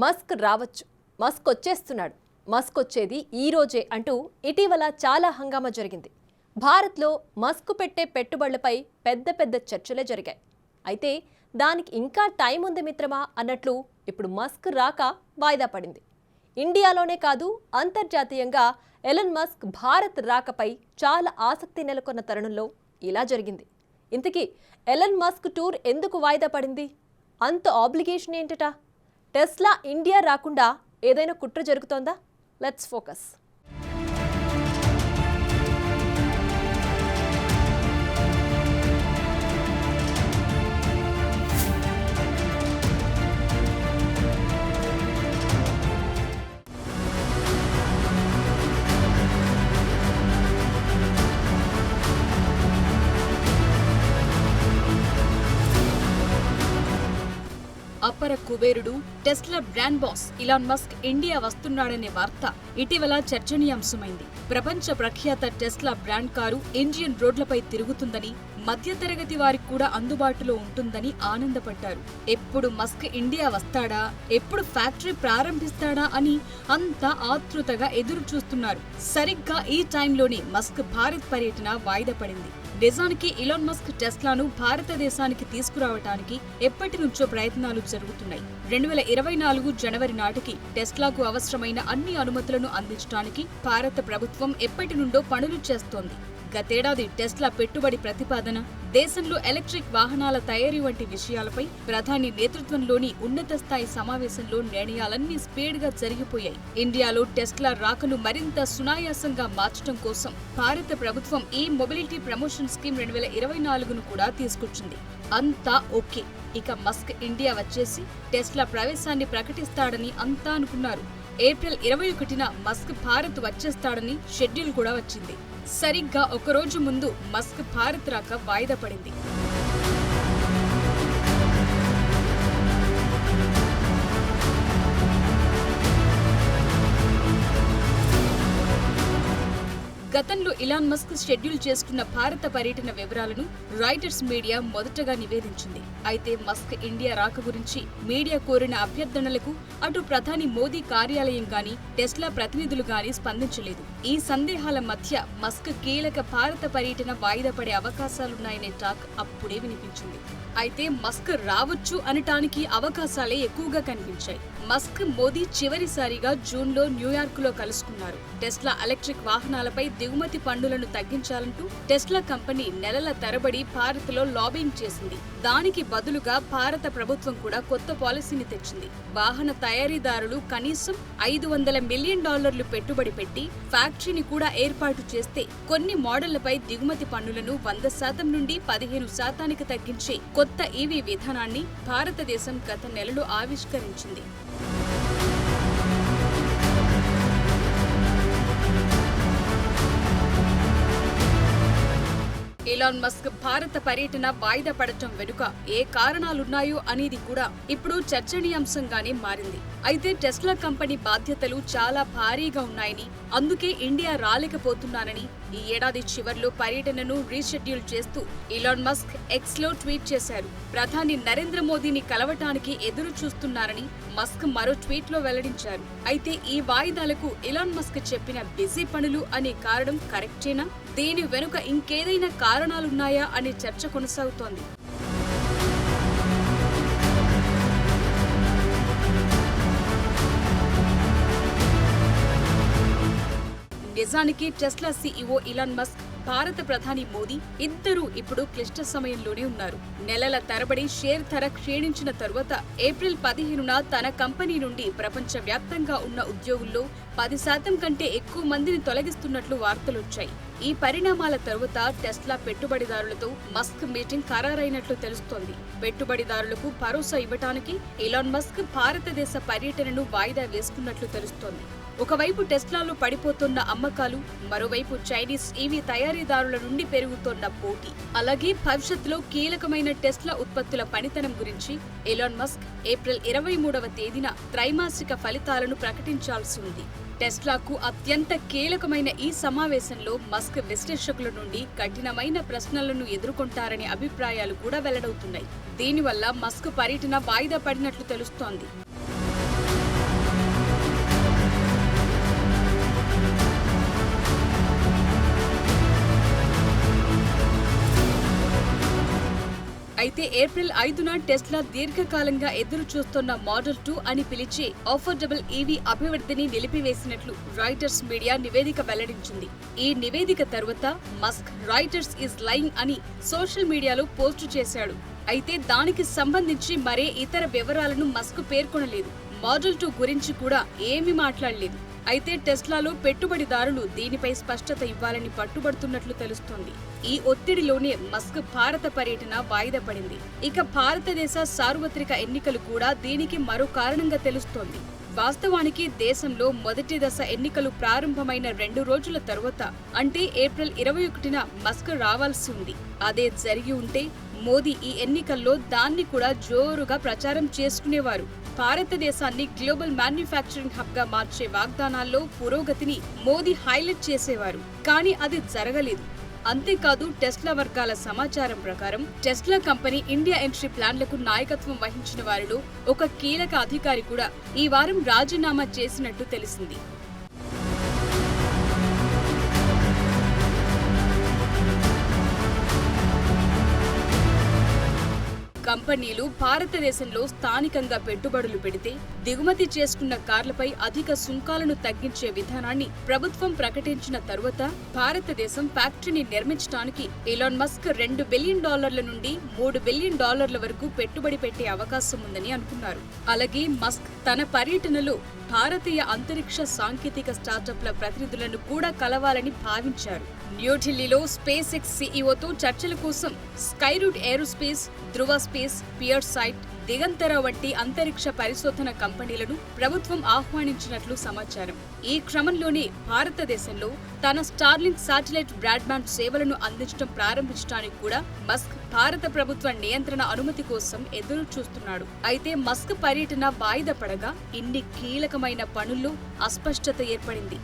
Musk రావచ్చు, Musk వచ్చేస్తున్నాడు, Musk వచ్చేది ఈ రోజే అంటూ ఇటీవల చాలా హంగామా జరిగింది. భారత్లో మస్క్ పెట్టే పెట్టుబడులపై పెద్ద చర్చలే జరిగాయి. అయితే దానికి ఇంకా టైం ఉంది మిత్రమా అన్నట్లు ఇప్పుడు మస్క్ రాక వాయిదా పడింది. ఇండియాలోనే కాదు అంతర్జాతీయంగా ఎలన్ మస్క్ భారత్ రాకపై చాలా ఆసక్తి నెలకొన్న తరుణంలో ఇలా జరిగింది. ఇంతకీ ఎలన్ మస్క్ టూర్ ఎందుకు వాయిదా పడింది? అంత ఆబ్లిగేషన్ ఏంటట? టెస్లా ఇండియా రాకుండా ఏదైనా కుట్ర జరుగుతోందా? Let's focus. అపర కుబేరుడు Tesla brand boss Elon Musk India వస్తున్నాడనే వార్త ఇటీవల చర్చనీయాంశమైంది. ప్రపంచ ప్రఖ్యాత టెస్లా బ్రాండ్ కారు ఇండియన్ రోడ్లపై తిరుగుతుందని, మధ్యతరగతి వారికి కూడా అందుబాటులో ఉంటుందని ఆనందపడ్డారు. ఎప్పుడు మస్క్ ఇండియా వస్తాడా, ఎప్పుడు ఫ్యాక్టరీ ప్రారంభిస్తాడా అని అంతా ఆతృతగా ఎదురు చూస్తున్నారు. సరిగ్గా ఈ టైంలోనే మస్క్ భారత్ పర్యటన వాయిదా పడింది. నిజానికి ఇలాన్ మస్క్ టెస్లాను భారతదేశానికి తీసుకురావటానికి ఎప్పటి నుంచో ప్రయత్నాలు జరుగుతున్నాయి. 2024 జనవరి నాటికి టెస్లాకు అవసరమైన అన్ని అనుమతులను అందించడానికి భారత ప్రభుత్వం ఎప్పటి నుండో పనులు చేస్తోంది. గతేడాది టెస్లా పెట్టుబడి ప్రతిపాదన, దేశంలో ఎలక్ట్రిక్ వాహనాల తయారీ వంటి విషయాలపై ప్రధాని నేతృత్వంలోని ఉన్నత స్థాయి సమావేశంలో నిర్ణయాలన్నీ స్పీడ్గా జరిగిపోయాయి. ఇండియాలో టెస్లా రాకను మరింత సునాయాసంగా మార్చడం కోసం భారత ప్రభుత్వం ఈ మొబిలిటీ ప్రమోషన్ స్కీమ్ 2024ను కూడా తీసుకొచ్చింది. అంతా ఓకే, ఇక మస్క్ ఇండియా వచ్చేసి టెస్లా ప్రవేశాన్ని ప్రకటిస్తాడని అంతా అనుకున్నారు. ఏప్రిల్ 21న మస్క్ భారత్ వచ్చేస్తాడని షెడ్యూల్ కూడా వచ్చింది. సరిగ్గా ఒకరోజు ముందు మస్క్ భారత్ రాక వాయిదా పడింది. గతంలో ఇలాన్ మస్క్ షెడ్యూల్ చేసుకున్న భారత పర్యటన వివరాలను రాయిటర్స్ మీడియా మొదటగా నివేదించింది. అయితే మస్క్ ఇండియా రాక గురించి మీడియా కోరిన అభ్యర్థనలకు అటు ప్రధాని మోదీ కార్యాలయం గాని, టెస్లా ప్రతినిధులు గాని స్పందించలేదు. ఈ సందేహాల మధ్య మస్క్ కీలక భారత పర్యటన వాయిదా పడే అవకాశాలున్నాయనే టాక్ అప్పుడే వినిపించింది. అయితే మస్క్ రావచ్చు అనటానికి అవకాశాలే ఎక్కువగా కనిపించాయి. మస్క్, మోదీ చివరిసారిగా జూన్లో న్యూయార్క్లో కలుసుకున్నారు. టెస్లా ఎలక్ట్రిక్ వాహనాలపై దిగుమతి పన్నులను తగ్గించాలంటూ టెస్లా కంపెనీ నెలల తరబడి భారత్లో లాబింగ్ చేసింది. దానికి బదులుగా భారత ప్రభుత్వం కూడా కొత్త పాలసీని తెచ్చింది. వాహన తయారీదారులు కనీసం $500 మిలియన్ పెట్టుబడి పెట్టి ఫ్యాక్టరీని కూడా ఏర్పాటు చేస్తే కొన్ని మోడళ్లపై దిగుమతి పన్నులను 100% నుండి 15% తగ్గించే కొత్త ఈవీ విధానాన్ని భారతదేశం గత నెలలో ఆవిష్కరించింది. ఇలాన్ మస్క్ భారత పర్యటన వాయిదా పడటం వెనుక ఏ కారణాలున్నాయో అనేది కూడా ఇప్పుడు చర్చనీయాంశంగానే మారింది. అయితే టెస్లా కంపెనీ బాధ్యతలు చాలా భారీగా ఉన్నాయని, అందుకే ఇండియా రాలేకపోతున్నానని ఈ ఏడాది చివర్లో పర్యటనను రీషెడ్యూల్ చేస్తూ ఇలాన్ మస్క్ ఎక్స్లో ట్వీట్ చేశారు. ప్రధాని నరేంద్ర మోదీని కలవటానికి ఎదురు చూస్తున్నారని మస్క్ మరో ట్వీట్లో వెల్లడించారు. అయితే ఈ వాయిదాలకు ఇలాన్ మస్క్ చెప్పిన బిజీ పనులు అనే కారణం కరెక్టేనా? దీని వెనుక ఇంకేదైనా కారణాలున్నాయా అనే చర్చ కొనసాగుతోంది. నిజానికి టెస్లా సీఈఓ ఇలాన్ మస్క్, భారత ప్రధాని మోదీ ఇద్దరూ ఇప్పుడు క్లిష్ట సమయంలోనే ఉన్నారు. నెలల తరబడి షేర్ ధర క్షీణించిన తరువాత ఏప్రిల్ 15న తన కంపెనీ నుండి ప్రపంచవ్యాప్తంగా ఉన్న ఉద్యోగుల్లో 10% కంటే ఎక్కువ మందిని తొలగిస్తున్నట్లు వార్తలొచ్చాయి. ఈ పరిణామాల తరువాత టెస్లా పెట్టుబడిదారులతో మస్క్ మీటింగ్ ఖరారైనట్లు తెలుస్తోంది. పెట్టుబడిదారులకు భరోసా ఇవ్వటానికి ఇలాన్ మస్క్ భారతదేశ పర్యటనను వాయిదా వేసుకున్నట్లు తెలుస్తోంది. ఒకవైపు టెస్లాలో పడిపోతున్న అమ్మకాలు, మరోవైపు చైనీస్ ఈవీ తయారీదారుల నుండి పెరుగుతోన్న పోటీ, అలాగే భవిష్యత్తులో కీలకమైన టెస్లా ఉత్పత్తుల పనితనం గురించి ఎలాన్ మస్క్ ఏప్రిల్ 23వ తేదీన త్రైమాసిక ఫలితాలను ప్రకటించాల్సి ఉంది. టెస్లాకు అత్యంత కీలకమైన ఈ సమావేశంలో మస్క్ విశ్లేషకుల నుండి కఠినమైన ప్రశ్నలను ఎదుర్కొంటారనే అభిప్రాయాలు కూడా వెల్లడవుతున్నాయి. దీనివల్ల మస్క్ పర్యటన వాయిదా పడినట్లు తెలుస్తోంది. అయితే ఏప్రిల్ 5న టెస్లా దీర్ఘకాలంగా ఎదురు చూస్తున్న మోడల్ 2 అని పిలిచే అఫోర్డబుల్ ఈవీ అభివృద్ధిని నిలిపివేసినట్లు రాయిటర్స్ మీడియా నివేదిక వెల్లడించింది. ఈ నివేదిక తర్వాత మస్క్ రాయిటర్స్ ఈజ్ లైయింగ్ అని సోషల్ మీడియాలో పోస్టు చేశాడు. అయితే దానికి సంబంధించి మరే ఇతర వివరాలను మస్క్ పేర్కొనలేదు. మోడల్ 2 గురించి కూడా ఏమీ మాట్లాడలేదు. అయితే టెస్లాలో పెట్టుబడిదారులు దీనిపై స్పష్టత ఇవ్వాలని పట్టుబడుతున్నట్లు తెలుస్తోంది. ఈ ఒత్తిడిలోనే మస్క్ భారత పర్యటన వాయిదా పడింది. ఇక భారతదేశ సార్వత్రిక ఎన్నికలు కూడా దీనికి మరో కారణంగా తెలుస్తోంది. వాస్తవానికి దేశంలో మొదటి దశ ఎన్నికలు ప్రారంభమైన 2 రోజుల తరువాత అంటే ఏప్రిల్ 21న మస్క్ రావాల్సి ఉంది. అదే జరిగి ఉంటే మోదీ ఈ ఎన్నికల్లో దాన్ని కూడా జోరుగా ప్రచారం చేసుకునేవారు. భారతదేశాన్ని గ్లోబల్ మ్యానుఫ్యాక్చరింగ్ హబ్ గా మార్చే వాగ్దానాల్లో పురోగతిని మోదీ హైలైట్ చేసేవారు. కానీ అది జరగలేదు. అంతేకాదు టెస్లా వర్గాల సమాచారం ప్రకారం టెస్లా కంపెనీ ఇండియా ఎంట్రీ ప్లాన్లకు నాయకత్వం వహించిన వారిలో ఒక కీలక అధికారి కూడా ఈ వారం రాజీనామా చేసినట్టు తెలిసింది. కంపెనీలు భారతదేశంలో స్థానికంగా పెట్టుబడులు పెడితే దిగుమతి చేసుకున్న కార్లపై అధిక సుంకాలను తగ్గించే విధానాన్ని ప్రభుత్వం ప్రకటించిన తరువాత భారతదేశం ఫ్యాక్టరీని నిర్మించడానికి ఎలాన్ మస్క్ $2 బిలియన్ నుండి $3 బిలియన్ వరకు పెట్టుబడి పెట్టే అవకాశం ఉందని అనుకున్నారు. అలాగే మస్క్ తన పర్యటనలో భారతీయ అంతరిక్ష సాంకేతిక స్టార్టప్ల ప్రతినిధులను కూడా కలవాలని భావించారు. న్యూఢిల్లీలో స్పేస్ ఎక్స్ సీఈఓతో చర్చల కోసం స్కైరూట్ ఏరోస్పేస్, ధృవ స్పేస్, పియర్సైట్, దిగంతర వంటి అంతరిక్ష పరిశోధన కంపెనీలను ప్రభుత్వం ఆహ్వానించినట్లు సమాచారం. ఈ క్రమంలోనే భారతదేశంలో తన స్టార్లింక్ శాటిలైట్ బ్రాడ్బ్యాండ్ సేవలను అందించడం ప్రారంభించడానికి కూడా మస్క్ భారత ప్రభుత్వ నియంత్రణ అనుమతి కోసం ఎదురు చూస్తున్నాడు. అయితే మస్క్ పర్యటన వాయిదా పడగా ఇన్ని కీలకమైన పనుల్లో అస్పష్టత ఏర్పడింది.